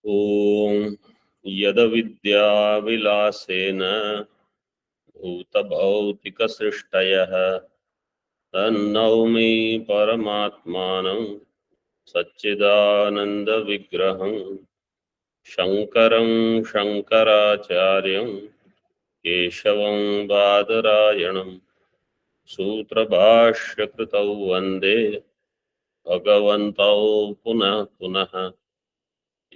ॐ यदविद्याविलासेन भूतभौतिकसृष्टयः तन्नौमि परमात्मानं सच्चिदानन्दविग्रहं शङ्करं शङ्कराचार्यं केशवं बादरायणं सूत्रभाष्यकृतौ वन्दे भगवन्तौ पुनः पुनः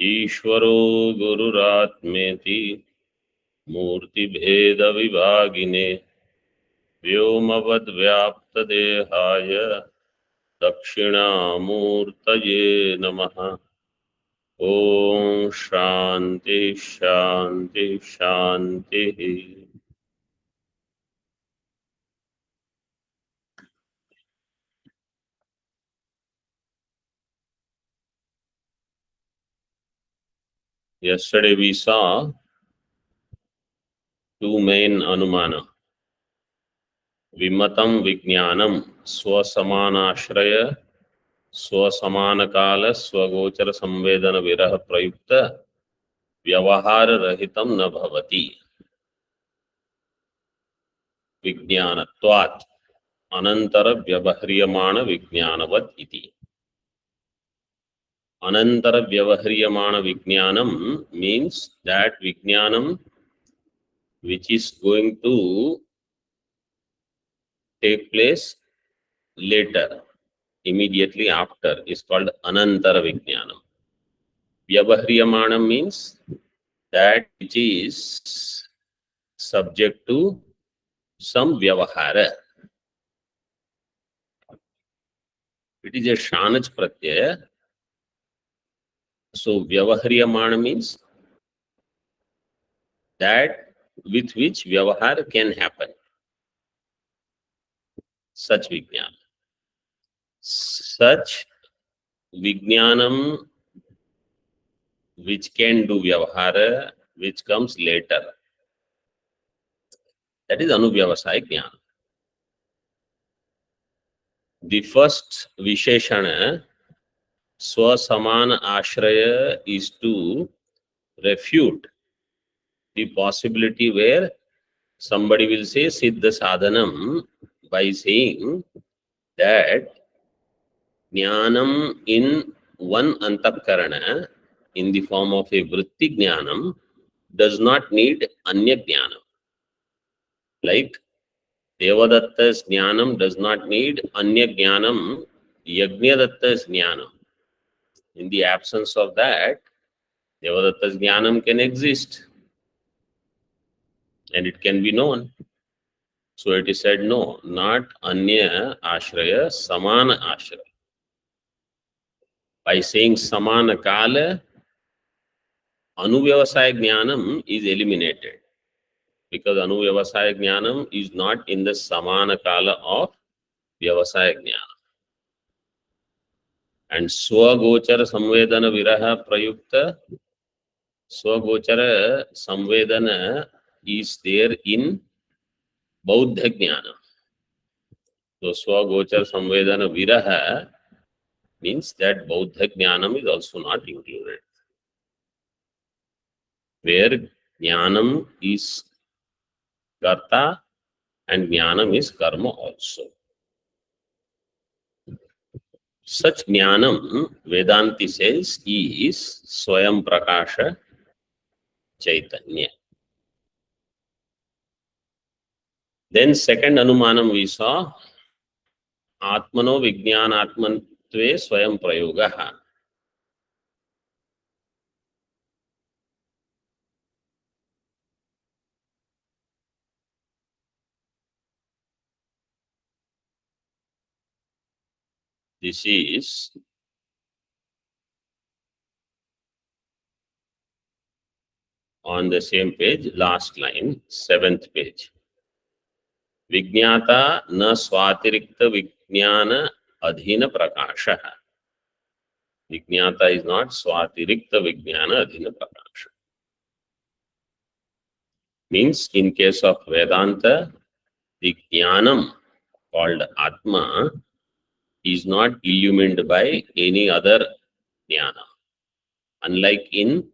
ईश्वरो गुरुरात्मेति मूर्तिभेदविभागिने व्योमवद्व्याप्तदेहाय दक्षिणामूर्तये नमः। ॐ शान्ति शान्ति शान्तिः। Yesterday we saw two main anumana. Vimatam Vijnanam Swasamanashraya Swasamanakala Swagochara Samvedana Viraha Prayukta Vyavahara Rahitam Na Bhavati Vijnanatvat Anantara Vyavahriyamana Vijnanavat iti. Anantara Vyavahriyamana Vijnanam means that Vijnanam which is going to take place later, immediately after, is called Anantara Vijnanam. Vyavahriyamana means that which is subject to some Vyavahara. It is a Shanaj Pratyaya. So Vyavahriyamana means that with which Vyavahara can happen. Such Vijnana. Such Vijnanam which can do Vyavahara, which comes later. That is Anuvyavasaya Jnana. The first Visheshana, Swasamana Ashraya, is to refute the possibility where somebody will say Siddha Sadhanam by saying that Jnanam in one Antakarana, in the form of a Vritti Jnanam, does not need Anya Jnanam. Like Devadatta's Jnanam does not need Anya Jnanam, Yajnadatta's Jnanam. In the absence of that, Devadatta's Jnanam can exist and it can be known. So it is said, no, not Anya Ashraya, Samana Ashraya. By saying Samana Kala, Anuvyavasaya Jnanam is eliminated. Because Anuvyavasaya Jnanam is not in the Samana Kala of Vyavasaya Jnana. And Swagochara Samvedana Viraha Prayukta, Swagochara Samvedana is there in Bauddha Jnana. So Swagochara Samvedana Viraha means that Bauddha Jnanam is also not included. Where Jnanam is Karta and Jnanam is Karma also. Such Jnanam, Vedanti says, is Swayam Prakasha Chaitanya. Then second Anumanam we saw, Atmano Vijnanatmantve Swayam Prayogaha. This is on the same page, last line, 7th page. Vijnata na swatirikta vijnana adhina prakasha. Vijnata is not swatirikta vijnana adhina prakasha. Means in case of Vedanta, the jnanam called Atma is not illumined by any other jnana. Unlike in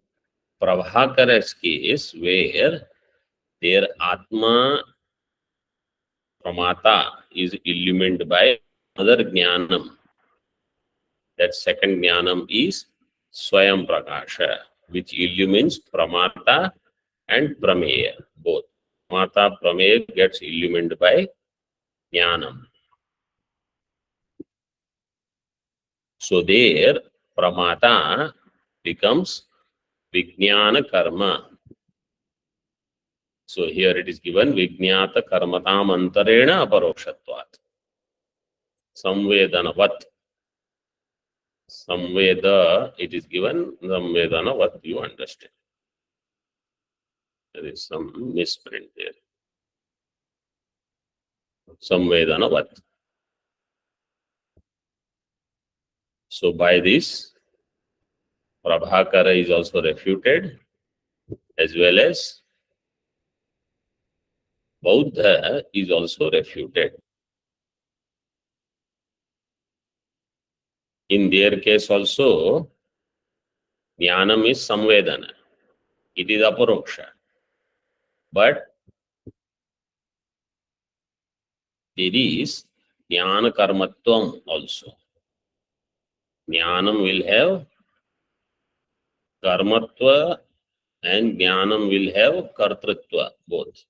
Prabhakara's case, where their Atma Pramata is illumined by other Jnanam. That second Jnanam is Swayam Prakasha, which illumines Pramata and Prameya, both. Pramata, Prameya gets illumined by Jnanam. So there, Pramata becomes Vijnana Karma. So here it is given Vijnata Karmatam Antarena Aparokshatvat. Samvedanavat. Samveda, it is given Samvedanavat, you understand. There is some misprint there. Samvedanavat. So by this, Prabhakara is also refuted, as well as Bauddha is also refuted. In their case also, Jnanam is Samvedana. It is Aparoksha. But there is Jnana Karmatvam also. Jnanam will have Karmatva and Jnanam will have Kartritva, both.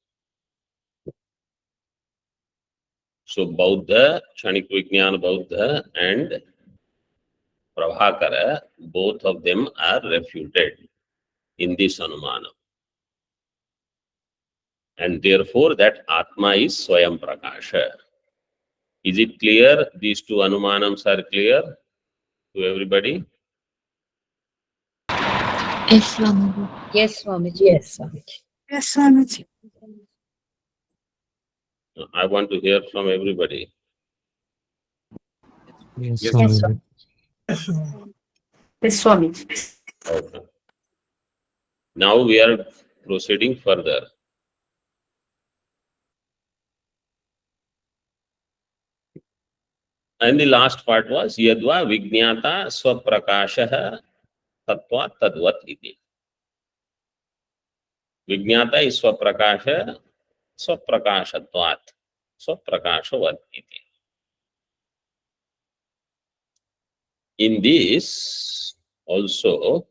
So Bauddha, Kshanik Vijnana Bauddha and Prabhakara, both of them are refuted in this Anumana. And therefore that Atma is Swayam Prakasha. Is it clear? These two Anumanams are clear to everybody? Yes, Swamiji. Yes, Swamiji. Yes, Swamiji. Yes, Swamiji. I want to hear from everybody. Yes, Yes, Swamiji. Yes, Swamiji. Okay. Now we are proceeding further. And the last part was Yadva Vijnata Swaprakasha Tattva Tadvat Iti. Vijnata is Swaprakasha Swaprakashatvat Swaprakashavat Iti. In this also,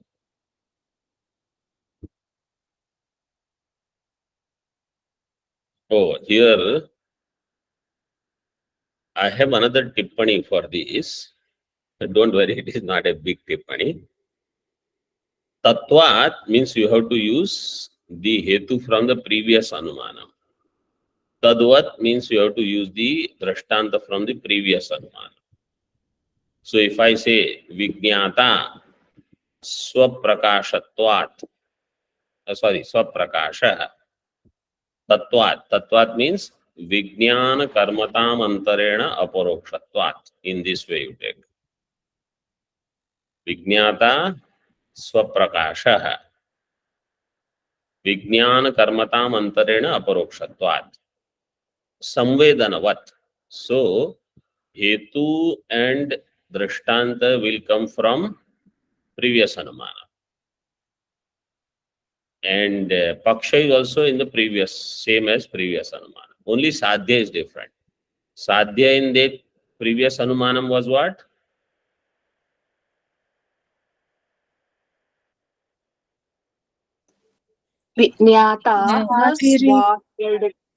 here I have another tippani for this. Don't worry, it is not a big tippani. Tattvat means you have to use the hetu from the previous anumanam. Tadvat means you have to use the drashtanta from the previous anumanam. So if I say Vijnata Swaprakashatvat, Swaprakasha Tattvat. Tattvat means Vijnana Karmatam Antarena Aparokshatvat. In this way you take. Vijnata Swaprakasha. Vijnana Karmatam Antarena Aparokshatvat. Samvedanavat. So, Hetu and Drishtanta will come from previous Anumana. And Paksha is also in the previous, same as previous Anumana. Only Sadhya is different. Sadhya in the previous Anumanam was what? Vijnata Swatirik-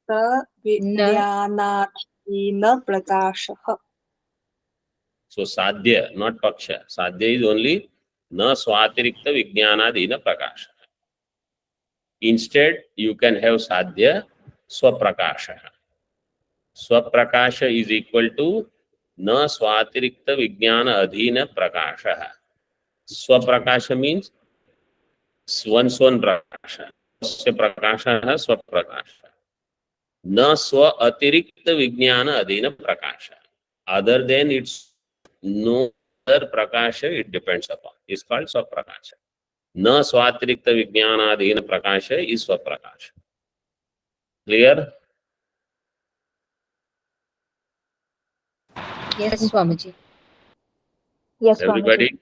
Swatirikta Vijnanatina Prakasha. So Sadhya, not Paksha. Sadhya is only Na Swatirikta Vijnanadina Prakasha. Instead, you can have Sadhya Swaprakasha. Swaprakasha is equal to Na Swatirikta Vijnana Adhina Prakasha. Swaprakasha means Swan Prakasha. Swasya Prakasha hai Swaprakasha. Na Swa Atirikta Vijnana Adhina Prakasha. Other than its no other Prakasha it depends upon. Is called Swaprakasha. Na Swatirikta Vijnanadhina Prakasha is Swaprakasha. Clear? Yes, Swamiji. Yes, Swamiji. Everybody?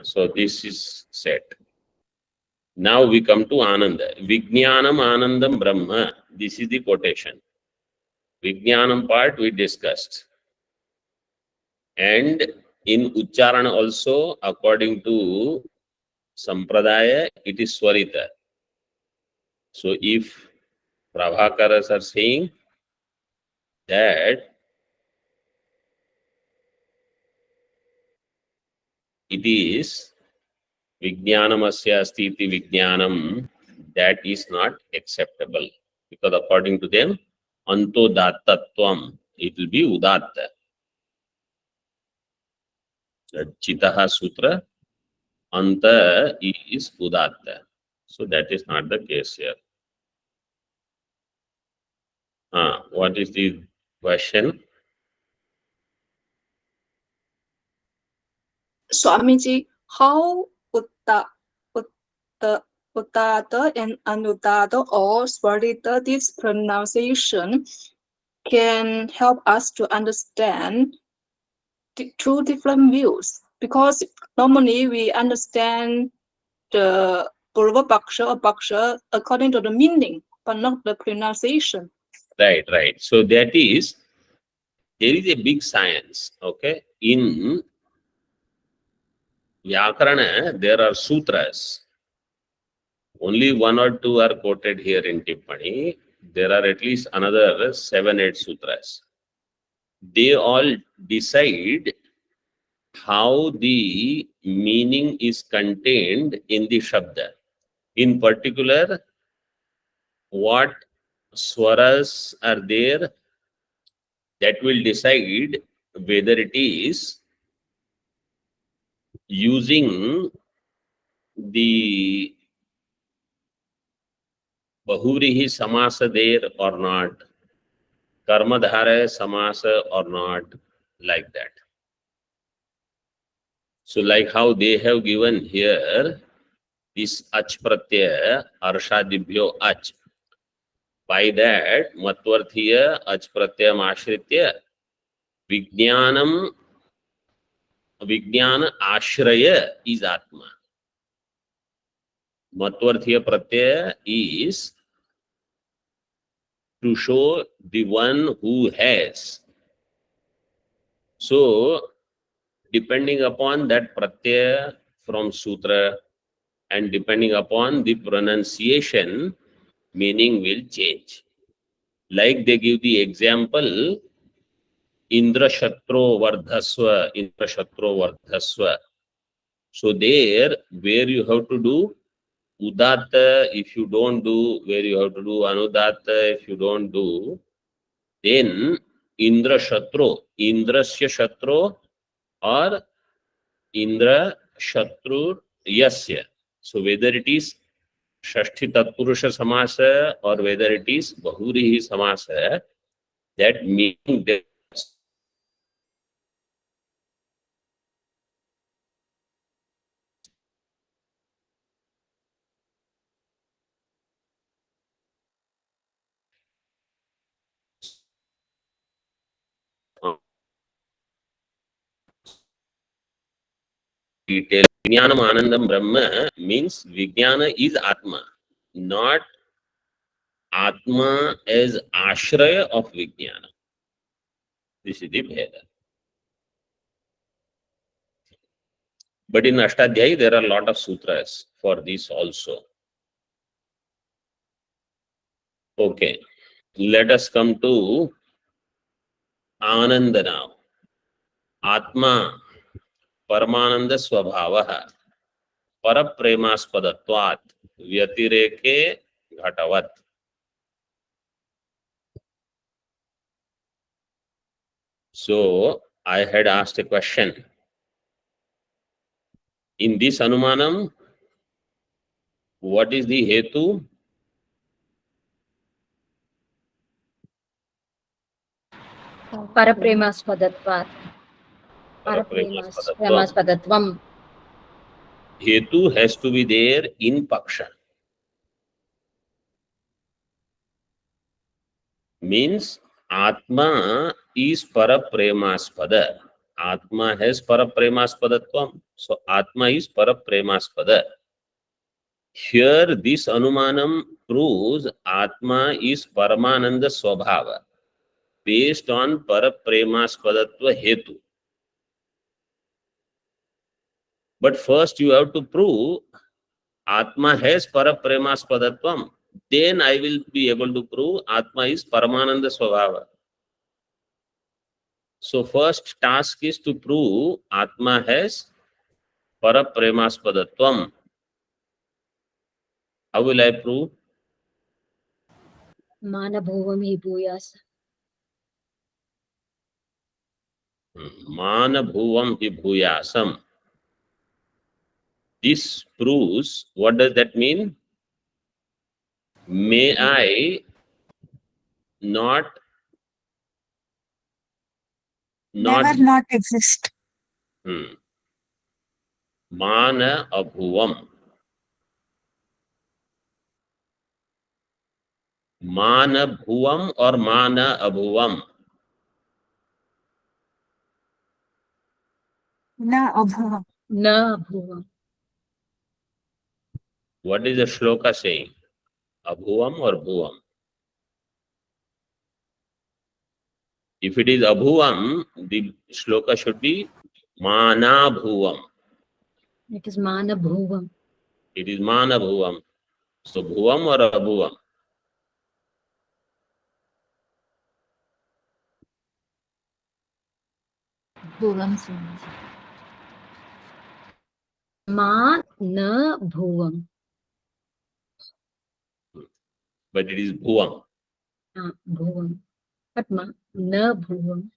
So this is set. Now we come to Ananda. Vijnanam Anandam Brahma. This is the quotation. Vijnanam part we discussed. And in Ucharana also, according to Sampradaya, it is Swarita. So if Prabhakaras are saying that it is Vijnanamasya asti iti Vijnanam, that is not acceptable. Because according to them, Anto Datatvam, it will be Udatta. The Chitaha Sutra, Anta is Udatta. So that is not the case here. What is the question? Swamiji, how Uddata and Anuddata or Swarita, this pronunciation can help us to understand two different views? Because normally we understand the Purva Paksha or Paksha according to the meaning, but not the pronunciation. Right. So that is, there is a big science, okay? In Vyakarana, there are sutras. Only one or two are quoted here in Tippani. There are at least another 7-8 sutras. They all decide how the meaning is contained in the Shabda. In particular, what swaras are there, that will decide whether it is using the Bahuvrihi samasa there or not, Karmadhara samasa or not, like that. So like how they have given here, this ach pratyaya, arshadibhyo ach. By that, matvarthiya ach pratyayam ashritya, vijnana ashraya is atma. Matvarthiya pratyaya is to show the one who has. So, depending upon that pratyaya from sutra and depending upon the pronunciation, meaning will change. Like they give the example, Indra Shatro Vardhasva, Indra Shatro Vardhasva. So there, where you have to do Udatta, if you don't do, where you have to do Anudatta, if you don't do, then Indra Shatro, Indrasya Shatro or Indra Shatru Yasya. So whether it is Shashti Tatpurusha Samasa or whether it is Bahurihi Samasa, that meaning that detail. Vijnanam Anandam Brahma means Vijnana is Atma, not Atma as Ashraya of Vijnana. This is the Bheda. But in Ashtadhyayi, there are a lot of sutras for this also. Okay, let us come to Ananda now. Atma, Paramananda Swabhavaha, Parapremaspadatvat, Vyatireke Ghatavat. So, I had asked a question. In this Anumanam, what is the Hetu? Parapremaspadatvat. Parapremaspadatvam. Parapremaspadatvam. Hetu has to be there in Paksha. Means Atma is Parapremaspada. Atma has Parapremaspadatvam. So Atma is Parapremaspada. Here this Anumanam proves Atma is Paramananda Swabhava based on Parapremaspadatva Hetu. But first you have to prove Atma has Parapremaspadatvam. Then I will be able to prove Atma is Paramananda Swabhava. So first task is to prove Atma has Parapremaspadatvam. How will I prove? Manabhuvam hi bhuyasa. Manabhuvam hi bhuyasam. This proves, what does that mean? May I not Never not exist. Mana abhuvam. Mana bhuvam or mana abhuvam? Na abhuvam. Na bhuvam. What is the shloka saying? Abhuvam or bhuvam? If it is abhuvam, the shloka should be mana bhuvam. It is manabhuvam. It is mana bhuvam. So bhuvam or abhuvam? Bhuvam Swamiji. Ma na bhuvam. But it is bhuvam. Bhuvam. But ma na bhuvam.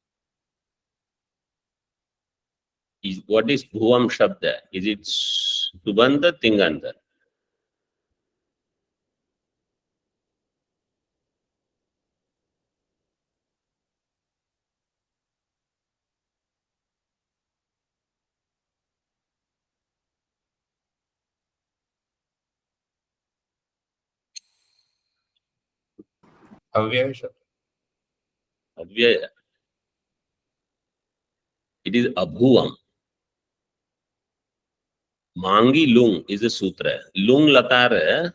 What is bhuvam shabda? Is it subandha, tingandha? Avyaya. Avyaya. It is abhuvam. Mangi lung is a sutra. Lung lakara,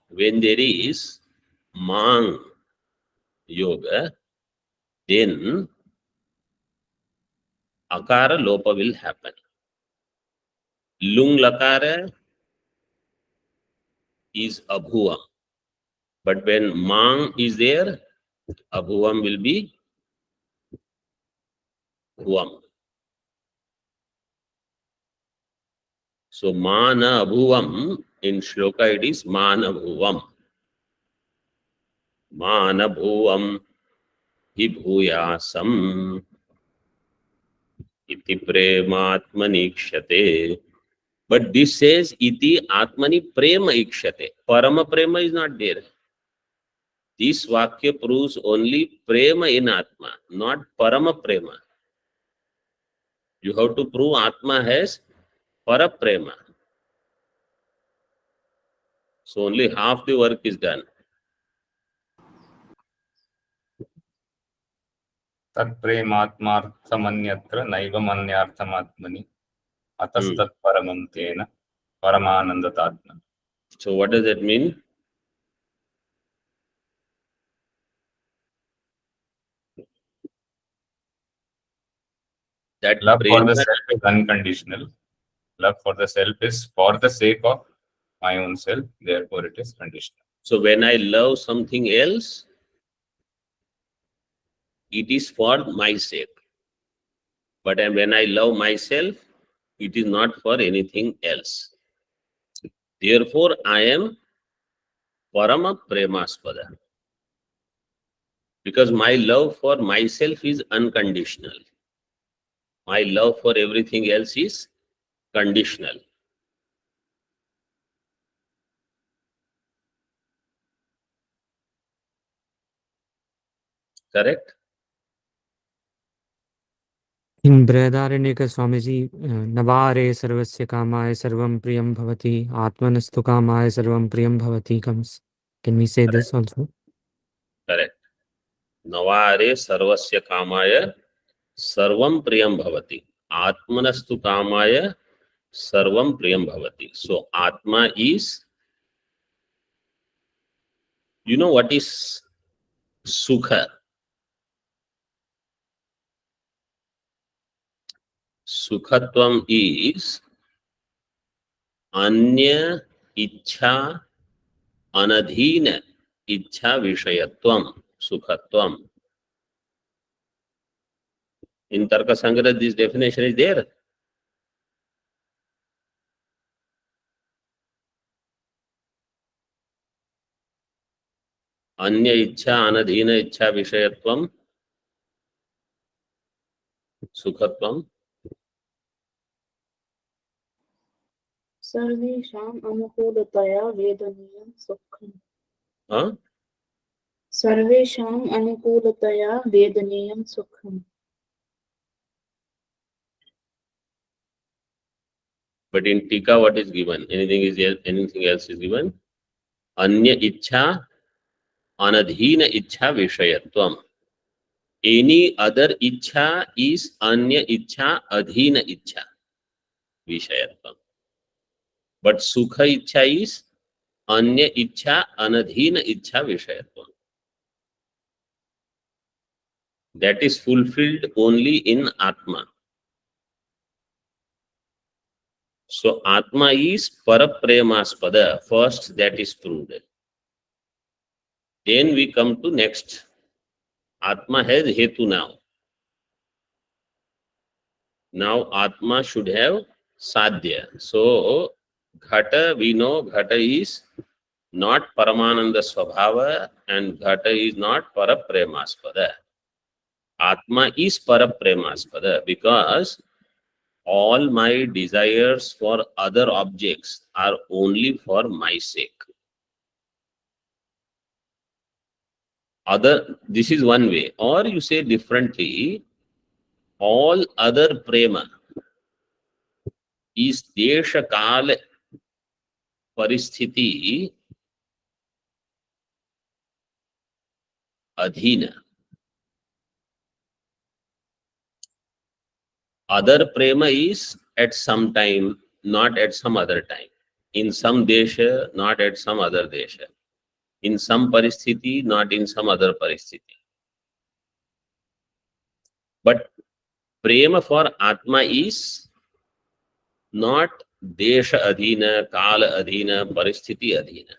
when there is mang yoga, then akara lopa will happen. Lung lakara is abhuvam. But when mang is there, abhuvam will be bhuvam. So mana abhuvam, in shloka it is mana bhuvam. Mana bhuvam hi bhuyasam iti prematmani ikshate. But this says iti atmani prema ikshate. Parama prema is not there. This vakya proves only prema in atma, not parama prema. You have to prove atma has paraprema. So only half the work is done. Tat prematmarthamanyatra naivamanyarthamatmani atastat paramantena paramanandatatma. So what does that mean? That Love for the prema, self is unconditional. Love for the self is for the sake of my own self, therefore it is conditional. so when I love something else, it is for my sake. But when I love myself, it is not for anything else. Therefore, I am parama premaspada. Because my love for myself is unconditional. My love for everything else is conditional. Correct? In Brihadaranyaka Swamiji, Navare Sarvasya Kamaya Sarvam Priyam Bhavati, Atmanastu Kamaya Sarvam Priyam Bhavati comes. Can we say this also? Correct. Navare sarvasya kamaya sarvam priyam bhavati. Atmanastu kamaya sarvam priyam bhavati. So Atma is You know what is sukha? Sukhatvam is anya ichha anadhina ichha vishayatvam. Sukhatvam. In Tarka Sangra, this definition is there. Anya ichha anadhina ichha vishayatvam. Sukhatvam. सर्वेषाम् अनुकूलतया वेदनीयं सुखम् Huh? सर्वेषाम् अनुकूलतया वेदनीयं सुखम् But in Tika, what is given? Anything else is given? Anya ichha anadhina ichha vishayatvam. Any other ichha is anya ichha adhina ichha vishayatvam. But sukha ichha is anya ichha anadhina ichha vishayatvam. That is fulfilled only in Atma. So Atma is parapremaspada. First that is proved. Then we come to next. Atma has hetu now. Now Atma should have sadhya. So Ghata, we know Ghata is not Paramananda Swabhava and Ghata is not Parapremaspada. Atma is Parapremaspada because all my desires for other objects are only for my sake. This is one way. Or you say differently, all other prema is desha kala paristhiti adhina. Other prema is at some time, not at some other time. In some desha, not at some other desha. In some paristhiti, not in some other paristhiti. But prema for Atma is not desha adhina, kala adhina, paristhiti adhina.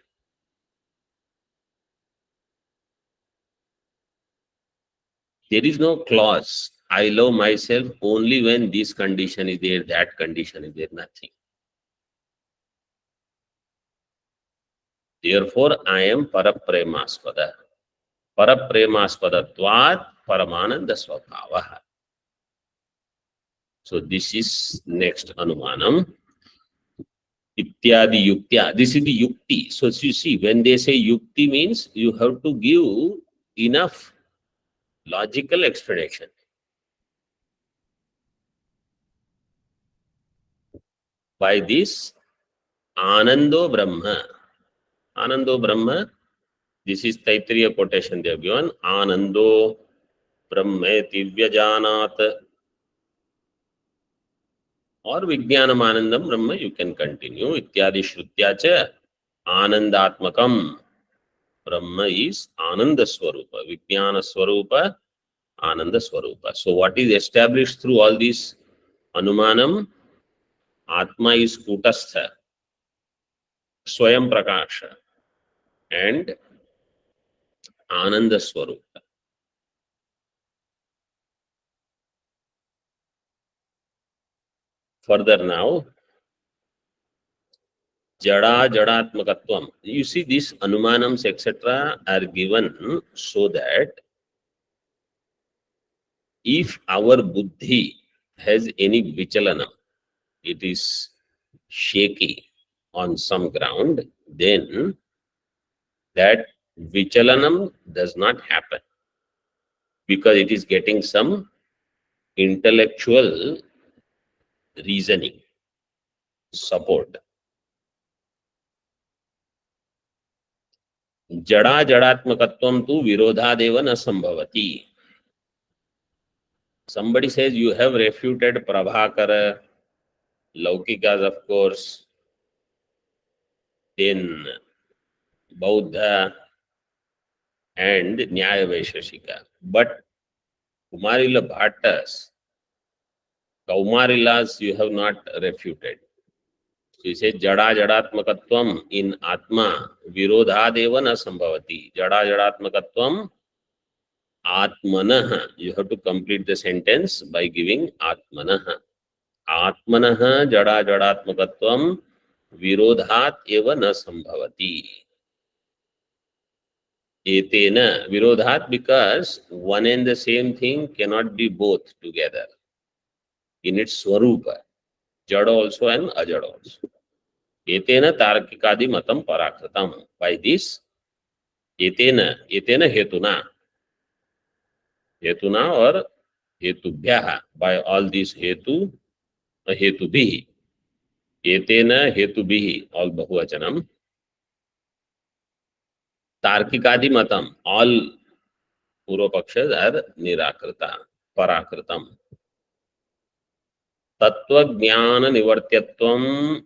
There is no clause. I love myself only when this condition is there, that condition is there, nothing. Therefore, I am parapremaspada. Parapremaspadatvat paramananda swabhavaha. So this is next anumanam. Ityadi yuktya. This is the yukti. So you see, when they say yukti means you have to give enough logical explanation. By this, Anando Brahma. Anando Brahma, this is Taittiriya quotation they have given. Anando Brahmeti Vyajanat. Or Vijnanam Anandam Brahma, you can continue. Ityadi Shrutya cha Anandatmakam. Brahma is Ananda Swarupa. Vijnana Swarupa, Ananda Swarupa. So what is established through all this Anumanam? Atma is Kutastha, Swayam Prakasha, and Ananda Swarupa. Further now, Jada Jadatmakatvam. You see, these Anumanams, etc., are given so that if our buddhi has any vichalanam, it is shaky on some ground, then that vichalanam does not happen because it is getting some intellectual reasoning support. Jada jadatmakatvam tu virodhadeva na sambhavati. Somebody says you have refuted Prabhakara, Laukikas of course, then Bauddha, and Nyaya Vaisheshika. But Kumarila Bhattas, Kaumarilas you have not refuted. So he says Jada Jadatmakatvam in Atma Virodhadeva na Sambhavati. Jada Jadatmakatvam Atmanah. You have to complete the sentence by giving Atmanah. Atmanah Jada Jadatmakatvam Virodhat eva na Sambhavati. Etena Virodhat, because one and the same thing cannot be both together in its Swarupa. Jada also and Ajada also. Etena Tarkikadi Matam Parakritam. By this, Etena Hetuna. Hetuna or Hetubhyaha. By all these Hetu, Hetubhihi. Etena Hetubhihi, all Bahuvachanam. Tarkikadi Matam, all Purvapakshas are Nirakrita, Parakritam. Tattva Jnana Nivartyatvam.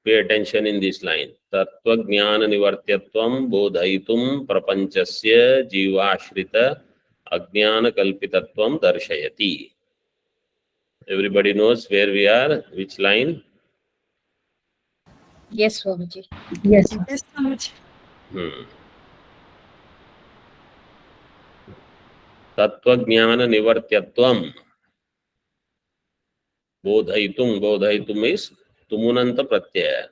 Pay attention in this line. Tattva Jnana Nivartyatvam Bodhaitum Prapanchasya Jivashrita Ajnana Kalpitatvam Darshayati. Everybody knows where we are, which line? Yes, Swamiji. Yes, Swamiji. Tattva Jnana Nivartyatvam Bodhaitum is Tumunanta Pratyaya.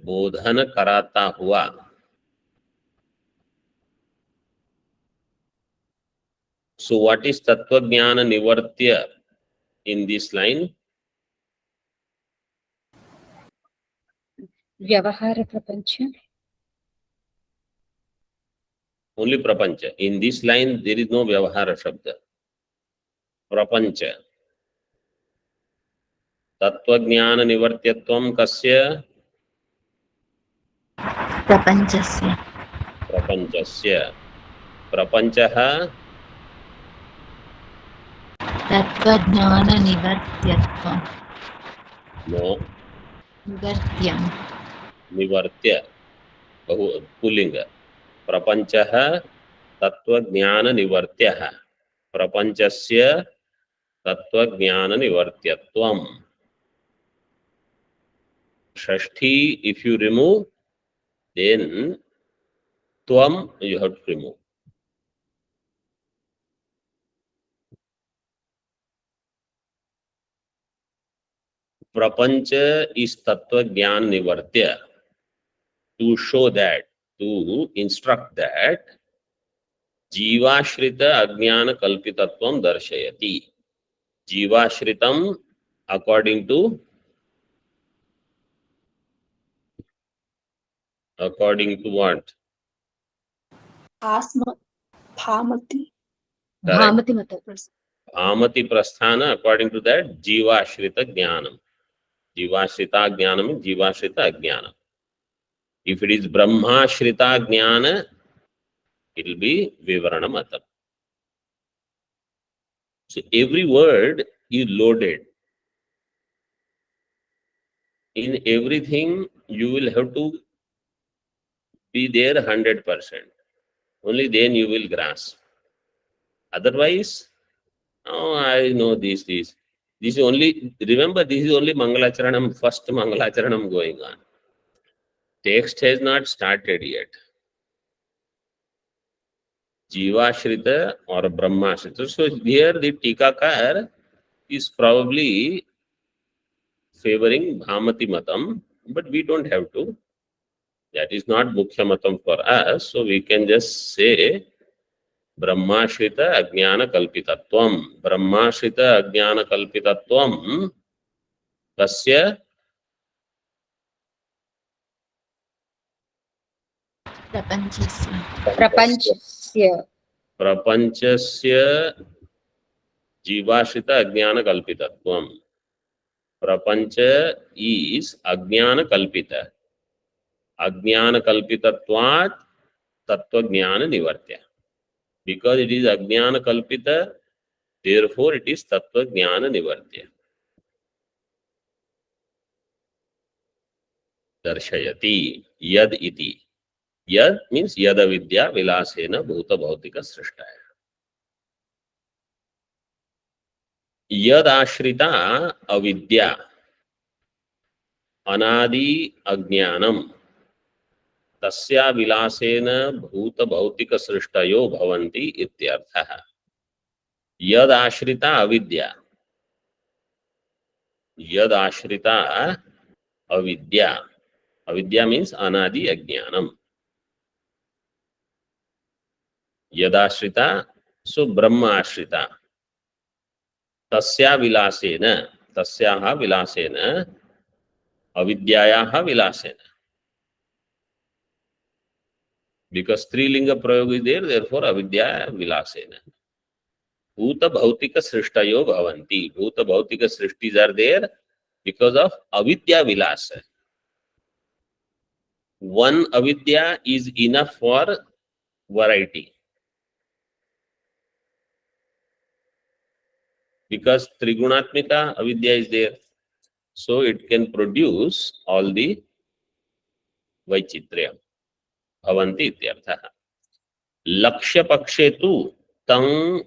बोधन कराता हुआ. So what is tattva jnana nivartya in this line? Vyavahara prapancha. Only prapancha. In this line there is no vyavahara shabda. Prapancha. Tattva jnana nivartyatvam kasya? Prapanchasya. Prapanchasya. Prapanchaha? Tattvajnana nivartyatvam. No. Nivartyam. Nivartya. Bahu pullinga. Prapanchaha tattva jnana nivartyaha. Prapanchasya tattva jnana nivartyatvam. Shashti, if you remove, then tvam you have to remove. Prapancha is tattva jnana nivartya. To show that, to instruct that, jivashrita ajnana kalpitatvam darshayati. Jivashritam according to what? Asma, Bhamati. Bhamati mata. Bhamati prasthana, according to that, jivashrita jnanam. Jivashrita jnanam, jivashrita ajnanam. If it is brahmashrita jnana, it will be vivarana matam. So every word is loaded. In everything, you will have to be there 100%. Only then you will grasp. Otherwise, oh, I know this. This is only, remember, this is only Mangalacharanam, first Mangalacharanam going on. Text has not started yet. Jivashrita or Brahmashrita. So here the Tikakar is probably favoring Bhamati Matam, but we don't have to. That is not Mukhya Matam for us. So we can just say Brahmashrita Ajnana Kalpitatvam. Brahmashrita Ajnana Kalpitatvam Kasya Prapanchasya. Prapanchasya. Prapanchasya Jivashrita Ajnana Kalpitatvam. Prapancha is Ajnana Kalpita. Ajnana Kalpitatvat Tattva Jnana Nivartya. Because it is Ajnana Kalpita, therefore it is Tattva Jnana Nivartya. दर्शयति यद इति. Yad means yada vidya vilasena bhuta bhautika srishtaya. Yad ashrita avidya anadi ajnanam tasya vilasena bhuta bhautika srishtayo bhavanti ityarthah. Yad ashrita avidya. Yad ashrita avidya. Avidya means anadi ajnanam. Yadashrita, so Brahma ashrita. Tasya vilasena, tasyaha vilasena, avidyayaha vilasena. Because Strilinga Prayog is there, therefore avidya vilasena. Bhuta bhautika srishtayo bhavanti. Bhuta bhautika srishtis are there because of avidya vilasa. One avidya is enough for variety. Because Trigunatmika avidya is there. So it can produce all the Vaichitrya. Bhavanti ityarthah. Lakshya pakshe tu tam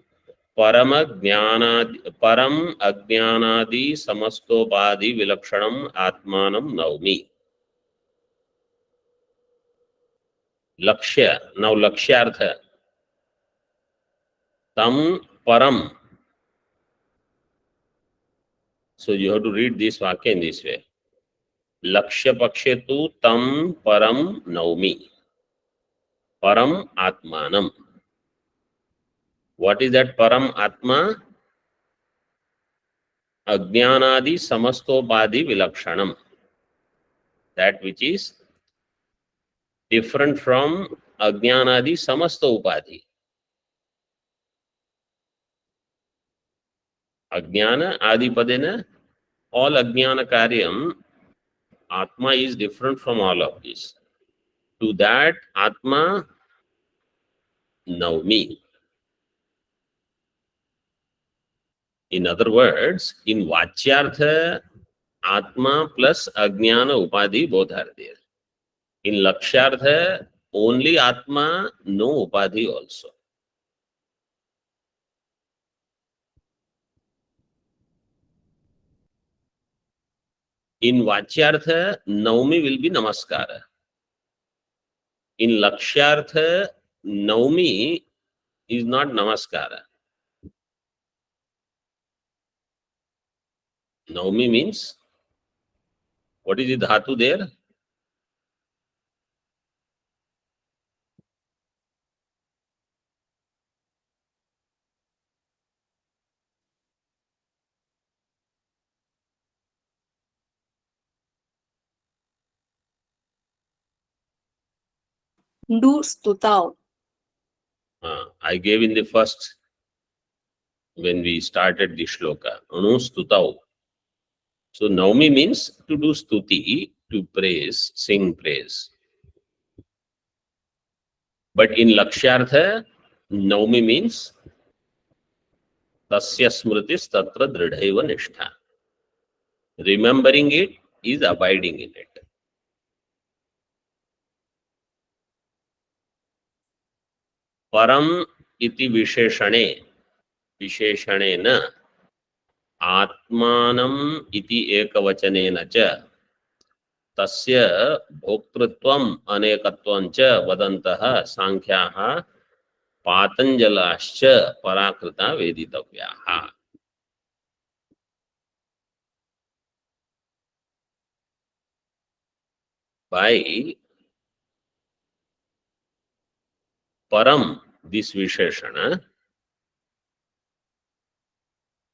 param ajnanadi samastopadi vilakshanam atmanam naumi. Lakshya, now lakshyartha. Tam param. So you have to read this vakya in this way. Lakshya pakshe tu tam param naumi. Param atmanam. What is that param atma? Ajnanadi samastopadi vilakshanam. That which is different from ajnanadi samasta upadhi. Ajnana adipadena, all ajnana karyam, atma is different from all of this. To that atma naumi. In other words, in vachyartha, atma plus ajnana upadhi both are there. In lakshyartha, only atma, no upadhi also. In vachyartha, naumi will be namaskara. In lakshyartha, naumi is not namaskara. Naumi means, what is the dhatu there? Do stutao. I gave in the first, when we started the shloka, anu stutau. So naumi means to do stuti, to praise, sing praise. But in lakshyartha, naumi means tasya smritis tatra dridhaiva nishtha. Remembering it is abiding in it. Param iti visheshane, visheshanena, atmanam iti ekavachanena cha, tasya bhoktritvam anekatvam cha vadantah sankhyaha patanjalascha parakrita veditavyaha. By param, this visheshana,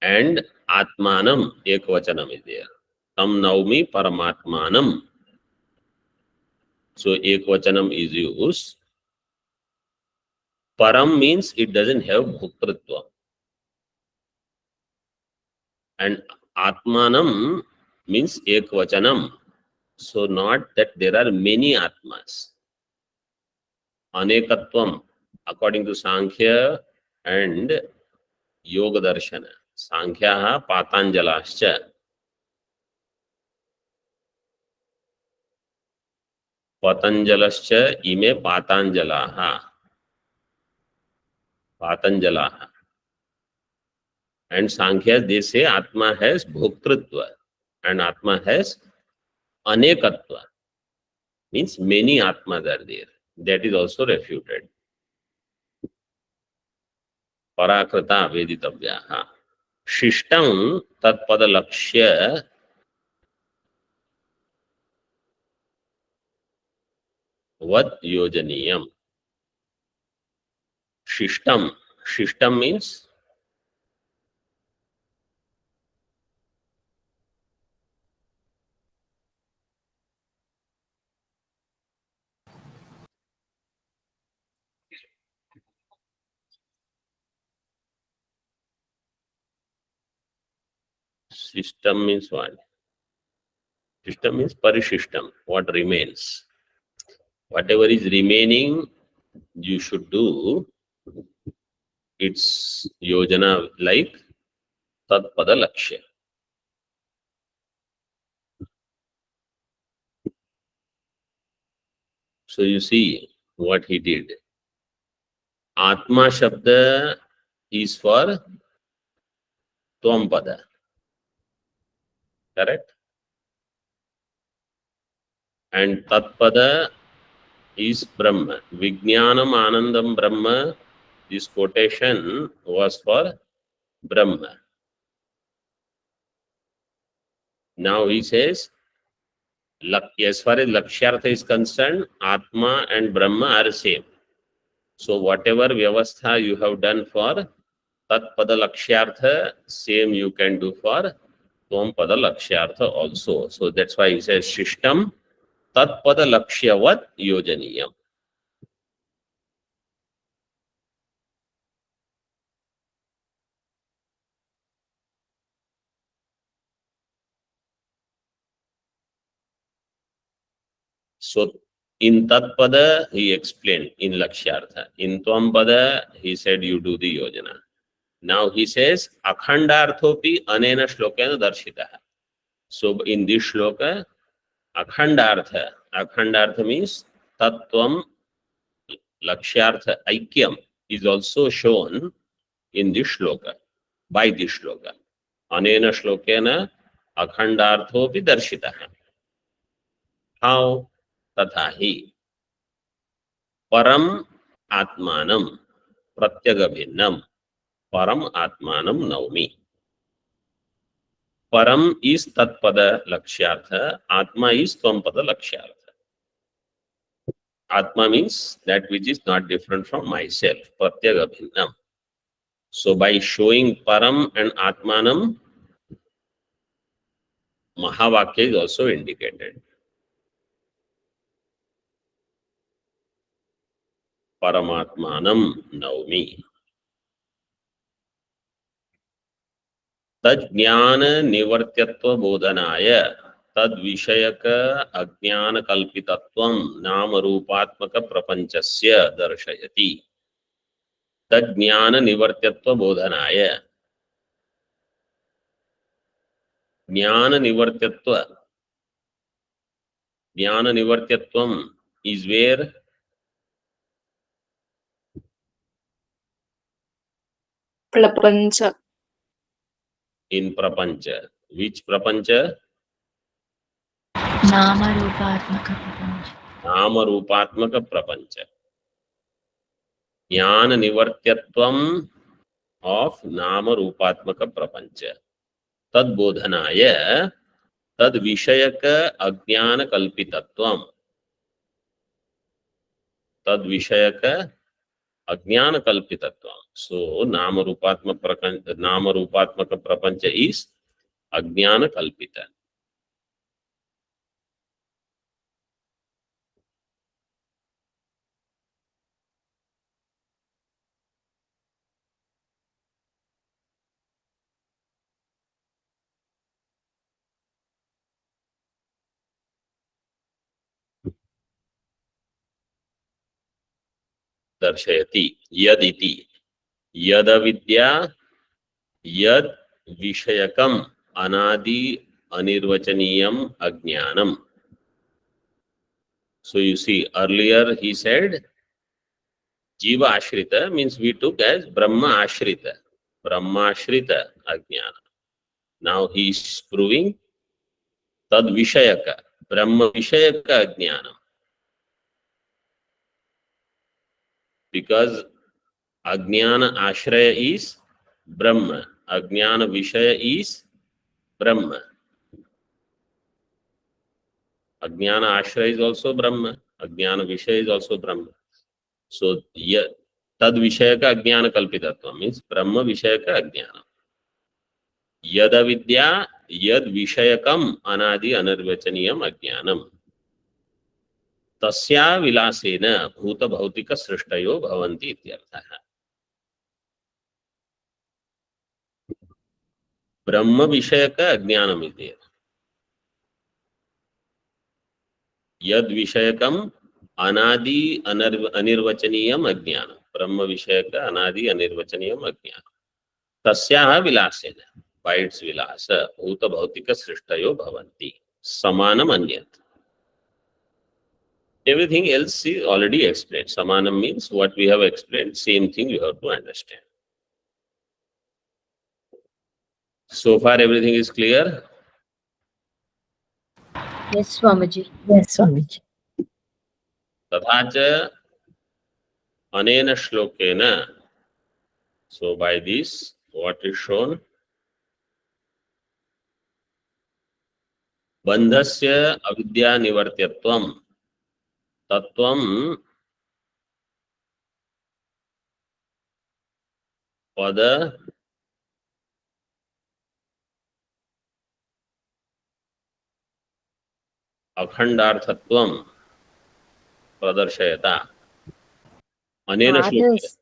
and atmanam, ekvachanam is there. Tam naumi paramatmanam. So ekvachanam is used. Param means it doesn't have bhoktritva. And atmanam means ekvachanam. So not that there are many atmas. Anekatvam, according to Sankhya and Yoga Darshana. Sankhyaha patanjalascha. पतंजलश्च इमे पातांजलाः. Patanjala. And Sankhya, they say Atma has Bhoktritva and Atma has Anekatva. Means many Atmas are there. That is also refuted. Parakrita Veditavyaha. Shishtam Tatpada Lakshya Vad Yojaniyam. Shishtam. Shishtam means system means what? System means parishishtam, what remains. Whatever is remaining, you should do its yojana like Tatpada Lakshya. So you see what he did. Atma Shabda is for Tvam-pada. Correct? And Tatpada is Brahma. Vijnanam Anandam Brahma, this quotation was for Brahma. Now he says, as far as Lakshyartha is concerned, Atma and Brahma are same. So whatever vyavastha you have done for Tatpada Lakshyartha, same you can do for Tvam-pada Lakshyartha also. So that's why he says Shishtam Tatpada Lakshyavad Yojaniyam. So in Tatpada he explained in Lakshyartha. In Tvam-pada he said you do the Yojana. Now he says Akhandarthopi Anena Shlokena Darshitaha. So in this shloka, Akhandartha means Tattvam Lakshyartha Aikyam is also shown in this shloka, by this shloka. Anena Shlokena Akhandarthopi Darshitaha. How? Tathahi. Param Atmanam Pratyagabhinnam Param Atmanam Naumi. Param is Tatpada Lakshyartha, Atma is Tvam-pada Lakshyartha. Atma means that which is not different from myself, Pratyagabhinnam. So by showing Param and Atmanam, Mahavakya is also indicated. Paramatmanam Naumi. Tad Jnana Nivartyatva Bodhanaya Tad Vishayaka Ajnana Kalpitatvam Nama Rupatmaka Prapanchasya Darshayati. Tad Jnana Nivartyatva Bodhanaya. Jnana Nivartyatvam is where Prapancha. in Prapancha. Which Prapancha? Nama Rupatmaka Prapancha. Nama Rupatmaka Prapancha. Jnana Nivartyatvam of Nama Rupatmaka Prapancha. Tad Bodhanaya Tad Vishayaka Ajnana Kalpitatvam. Tad Vishayaka Ajnana Kalpitatvam. So Nama Rupatmaka Prapancha is Ajnana Kalpita. Darshayati Yaditi. Yadavidya Yad Vishayakam Anadi Anirvachaniyam Ajnanam. So you see, earlier he said Jiva Ashrita means we took as Brahma Ashrita. Brahma Ashrita Ajnana. Now he is proving Tad Vishayaka. Brahma Vishayaka Ajnana. Because Ajnana Ashraya is Brahma. Ajnana Vishaya is Brahma. Ajnana Ashraya is also Brahma. Ajnana Vishaya is also Brahma. So, Tad Vishayaka Ajnana Kalpitatva means Brahma Vishayaka Ajnana. Yada Vidya Yad Vishayakam Anadi Anarvachaniyam Ajnanam. Tasya Vilasena Bhuta Bhautika Srishtayo Bhavanti Ityarthaha. Brahma Vishayaka Ajnanam is there. Yad Vishayakam Anadi Anirvachaniyam Ajnanam. Brahma Vishayaka Anadi Anirvachaniyam Ajnanam. Tasya Vilasena. By its vilasa, Bhuta Bhautika Srishtayo Bhavanti. Samanam Anyat. Everything else is already explained. Samanam means what we have explained, same thing you have to understand. So far everything is clear? Yes, Swamiji. Yes, Swamiji. तथा च अनेन श्लोकेन. So by this, what is shown? बंधस्य अविद्या निवर्त्यत्वम तत्वम पद अखंडार्थत्वम प्रदर्शयता. अनेन श्लोकेन. Others.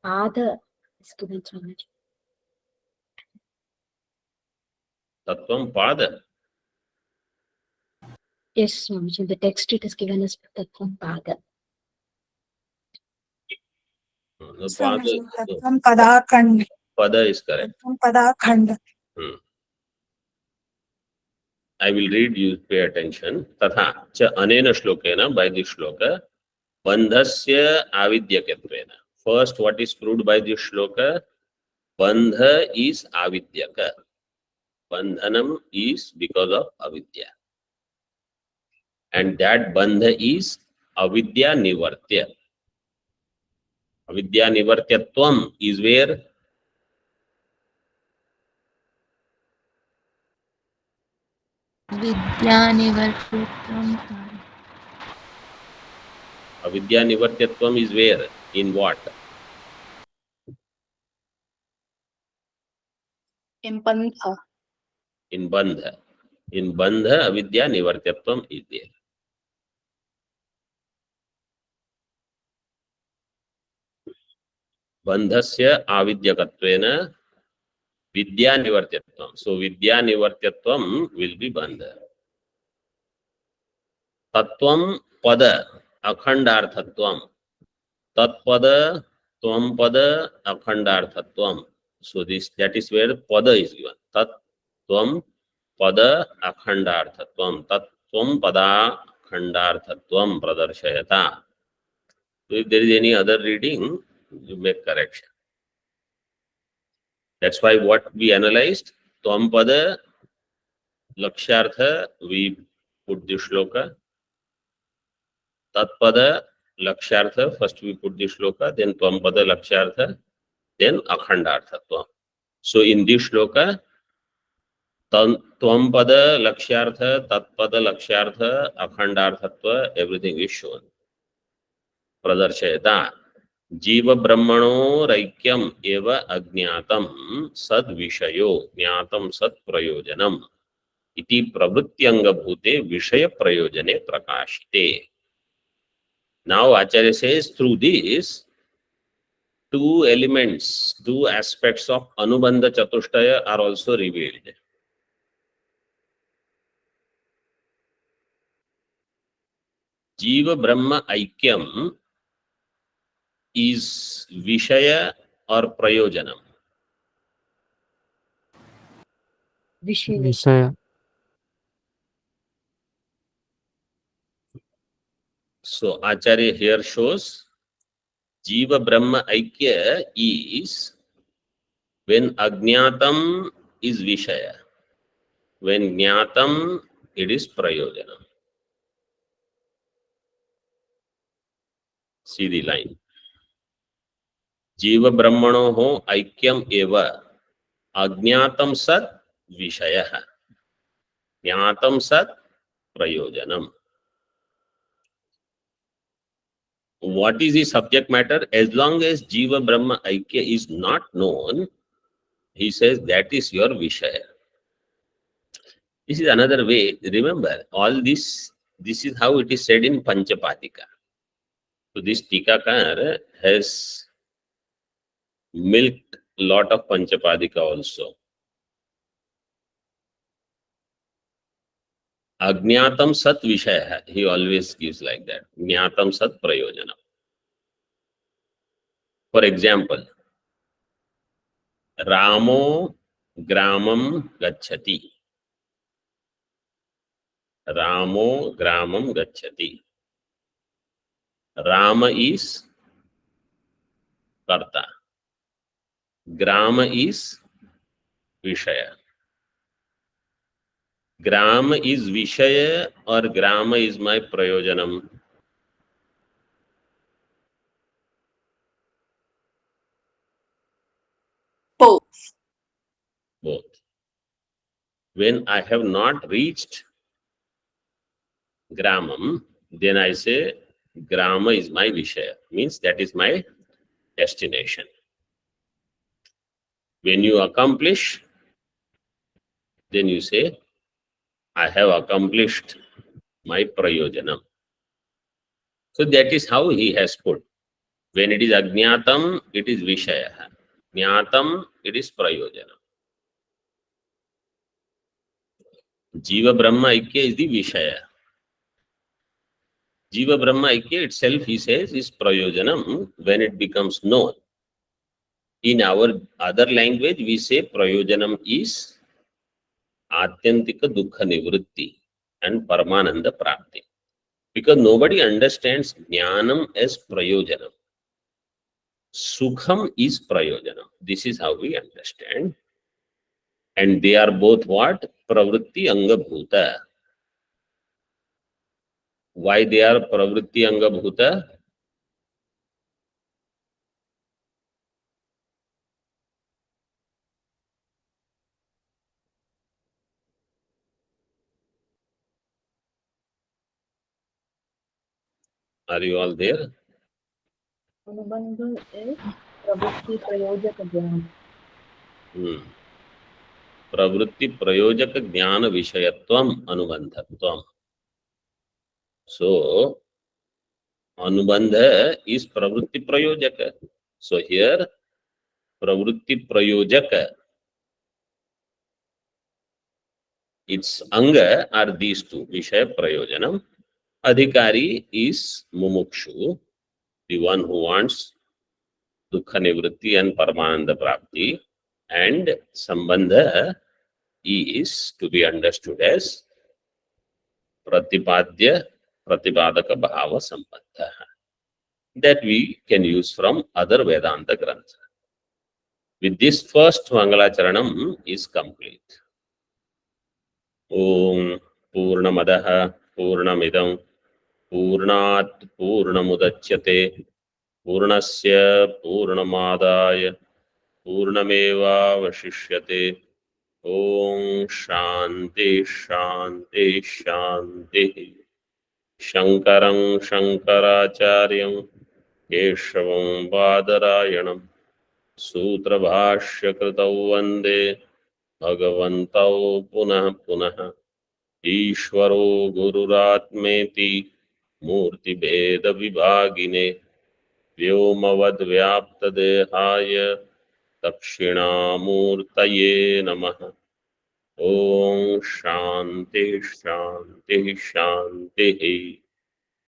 Other is given, Swamiji. तत्वम पाद. Yes, Swamiji. In the text it is given as Tattvam Pada. Swamiji, Tattvam Padakhand. Pada is correct. Tattvam Padakhand. I will read, you pay attention. Tatha cha anena shlokena, by this shloka, bandhasya avidyakatvena. First, what is proved by this shloka? Bandha is avidyaka. Bandhanam is because of avidya. And that bandha is avidya nivartya. Avidya nivartyatvam is where? विद्यानिवर्तितं Avidya nivartyatvam is where? In what? In Pantha. In bandha. In bandha, avidya nivartyatvam is there. Bandhasya avidyakatvena vidya nivartyatvam. So vidya nivartyatvam will be bandha. Tattvam pada akhandarthatvam. Tat pada tvam pada akhandarthatvam. So that is where pada is given. Tat tvam pada akhandarthatvam. Tat tvam pada akhandarthatvam pradarshayata. So if there is any other reading, you make correction. That's why what we analyzed, Tvam-pada, Lakshyartha, we put the shloka. Tat-pada, Lakshyartha, first we put the shloka, then Tvam-pada, Lakshyartha, then Akhandarthatva. So in this shloka, Tvam-pada, Lakshyartha, Tat-pada, Lakshyartha, Akhandarthatva, everything is shown. Pradarshayata. जीव ब्रह्मणोरैक्यम एव अज्ञातम सद विषयो ज्ञातम सद प्रयोजनम इति प्रवृत्त्यंगभूते विषय प्रयोजने प्रकाशिते. Now Acharya says through this two elements, two aspects of Anubandha Chatushtaya are also revealed. Jiva Brahma Aikyam is Vishaya or Prayojanam? Vishaya. Vishaya. So Acharya here shows Jiva Brahma Aikya is when Ajnatam is Vishaya. When Jnatam, it is Prayojana. See the line. Jiva Brahmano Aikyam Eva Ajnatam Sat Vishaya. Jnatam Sat Prayojanam. What is the subject matter? As long as Jiva Brahma Aikya is not known, he says that is your Vishaya. This is another way. Remember, all this is how it is said in Panchapadika. So this Tikakar has milked lot of Panchapadika also. Agnatam Sat Vishaya, he always gives like that. Jnatam Sat Prayojana. For example, Ramo Gramam Gacchati. Ramo Gramam Gacchati. Rama is Karta. Grama is Vishaya. Grama is Vishaya or Grama is my Prayojanam? Both. Both. When I have not reached Gramam, then I say Grama is my Vishaya. Means that is my destination. When you accomplish, then you say, I have accomplished my Prayojanam. So that is how he has put. When it is Ajnatam, it is Vishaya. Jnatam, it is Prayojanam. Jiva Brahma Aikya is the Vishaya. Jiva Brahma Aikya itself, he says, is Prayojanam when it becomes known. In our other language, we say Prayojanam is Atyantika Dukkha Nivritti and Paramananda Prapti. Because nobody understands Jnanam as Prayojanam. Sukham is Prayojanam. This is how we understand. And they are both what? Pravritti Anga Bhuta. Why they are Pravritti Anga Bhuta? Are you all there? Anubandha is pravritti prayojaka jnana. Pravritti Prayojaka Jnana Vishayatvam Anubandhatvam. So, Anubandha is Pravritti Prayojaka. So here, Pravritti Prayojaka, its Anga are these two, Vishaya Prayojanam. Adhikari is Mumukshu, the one who wants Dukkha Nivritti and Paramananda Prapti. And Sambandha is to be understood as Pratipadya Pratipadaka Bhava Sambandha. That we can use from other Vedanta Grantha. With this first Mangalacharanam is complete. Om Purnamadaha Purnamidam Purnat Purnamudachyate Purnasya Purnamadaya Purnameva Vashishyate Om Shanti Shanti Shanti Shankaram Shankaracharyam Keshavam Badarayanam Sutrabhashyakrtau Vande Bhagavantau Punah Punah Ishvaro Gururatmeti Murti Bheda Vibhagine Vyomavad Vyapta Dehaya Dakshinamurtaye Namaha Om Shanti Shanti Shanti